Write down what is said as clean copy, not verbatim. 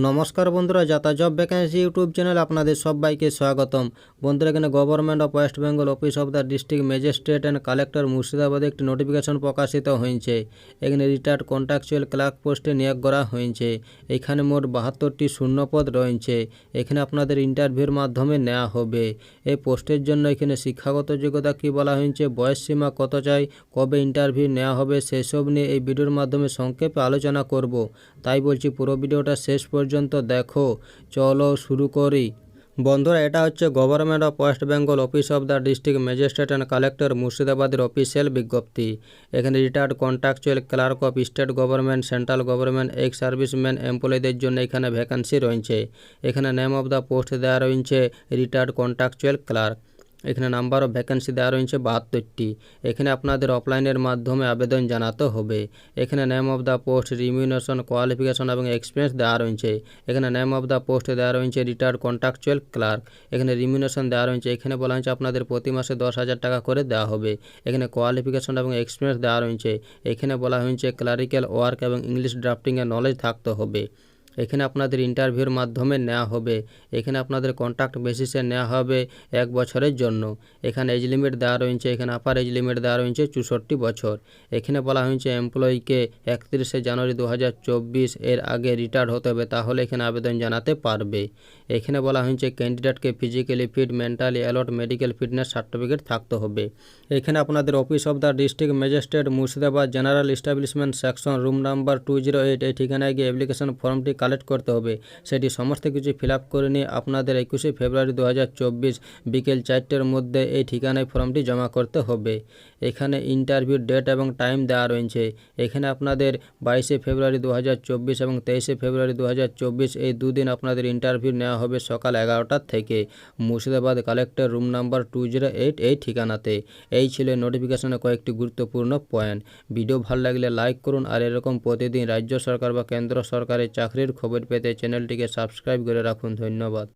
নমস্কার বন্ধুরা, যাতা জব ভ্যাকেন্সি ইউটিউব চ্যানেল আপনাদের সবাইকে স্বাগতম। বন্ধুরা, এখানে government of West Bengal office of the district magistrate and collector মুর্শিদাবাদে একটি নোটিফিকেশন প্রকাশিত হয়েছে। এখানে রিটায়ার্ড কন্ট্রাকচুয়াল ক্লার্ক পোস্টে নিয়োগ করা হয়েছে। এখানে মোট 72টি শূন্যপদ রয়েছে। এখানে আপনাদের ইন্টারভিউর মাধ্যমে নেওয়া হবে। এই পোস্টের জন্য এখানে শিক্ষাগত যোগ্যতা কী বলা হয়েছে, বয়স সীমা কত চাই, কবে ইন্টারভিউ নেওয়া হবে, সেসব নিয়ে এই ভিডিওর মাধ্যমে সংক্ষেপে আলোচনা করব। তাই বলছি পুরো ভিডিওটা শেষ পর্যন্ত দেখো। চলো শুরু করি। বন্ধুরা, এটা হচ্ছে government of West Bengal office of the district magistrate and collector মুর্শিদাবাদের অফিসিয়াল বিজ্ঞপ্তি। এখানে retired contractual clerk of state government, central government, ex serviceman এমপ্লয়ীদের জন্য এখানে ভ্যাকান্সি রয়েছে। এখানে নেম অফ দ্য পোস্ট দেওয়া রয়েছে রিটায়ার্ড কন্ট্রাকচুয়াল ক্লার্ক। এখানে নাম্বার অফ ভ্যাকেন্সি দেওয়া রয়েছে 72টি। এখানে আপনাদের অফলাইনের মাধ্যমে আবেদন জানাতে হবে। এখানে name of the post, remuneration, qualification এবং এক্সপিরিয়েন্স দেওয়া রয়েছে। এখানে নেম অফ দ্য পোস্ট দেওয়া রয়েছে রিটায়ার্ড কন্ট্রাকচুয়াল ক্লার্ক। এখানে রিমিউনেশন দেওয়া রয়েছে। এখানে বলা হয়েছে আপনাদের প্রতি মাসে 10,000 টাকা করে দেওয়া হবে। এখানে কোয়ালিফিকেশন এবং এক্সপিরিয়েন্স দেওয়া রয়েছে। এখানে বলা হয়েছে ক্লারিক্যাল ওয়ার্ক এবং ইংলিশ ড্রাফটিংয়ের নলেজ থাকতে হবে। এখানে আপনাদের ইন্টারভিউর মাধ্যমে নেওয়া হবে। এখানে আপনাদের কন্ট্রাক্ট বেসিসে নেওয়া হবে 1 বছরের জন্য। এখানে এজ লিমিট দেওয়া রয়েছে। এখানে আপার এজ লিমিট দেওয়া রয়েছে 64 বছর। এখানে বলা হয়েছে এমপ্লয়িকে 31শে জানুয়ারি 2024 এর আগে রিটায়ার্ড হতে হবে, তাহলে এখানে আবেদন জানাতে পারবে। এখানে বলা হয়েছে ক্যান্ডিডেটকে physically fit, mentally alert, medical fitness certificate থাকতে হবে। এখানে আপনাদের office of the district magistrate Murshidabad, general establishment section, room number 208, এই ঠিকানায় গিয়ে অ্যাপ্লিকেশন ফর্মটি কালেক্ট করতে হবে। সেটি সমস্ত কিছু ফিল আপ করে নিয়ে আপনাদের 21শে ফেব্রুয়ারি 2024 বিকেল 4টের মধ্যে এই ঠিকানায় ফর্মটি জমা করতে হবে। এখানে ইন্টারভিউ ডেট এবং টাইম দেওয়া রয়েছে। এখানে আপনাদের 22শে ফেব্রুয়ারি 2024 এবং 23শে ফেব্রুয়ারি 2024 এই দুদিন আপনাদের ইন্টারভিউ নেওয়া হবে সকাল 11টা থেকে মুর্শিদাবাদ কালেক্টর, রুম নাম্বার 208, এই ঠিকানাতে। এই ছিল নোটিফিকেশনের কয়েকটি গুরুত্বপূর্ণ পয়েন্ট। ভিডিও ভালো লাগলে লাইক করুন, আর এরকম প্রতিদিন রাজ্য সরকার বা কেন্দ্র সরকারের চাকরির খবর পেতে চ্যানেলটিকে সাবস্ক্রাইব করে রাখুন। ধন্যবাদ।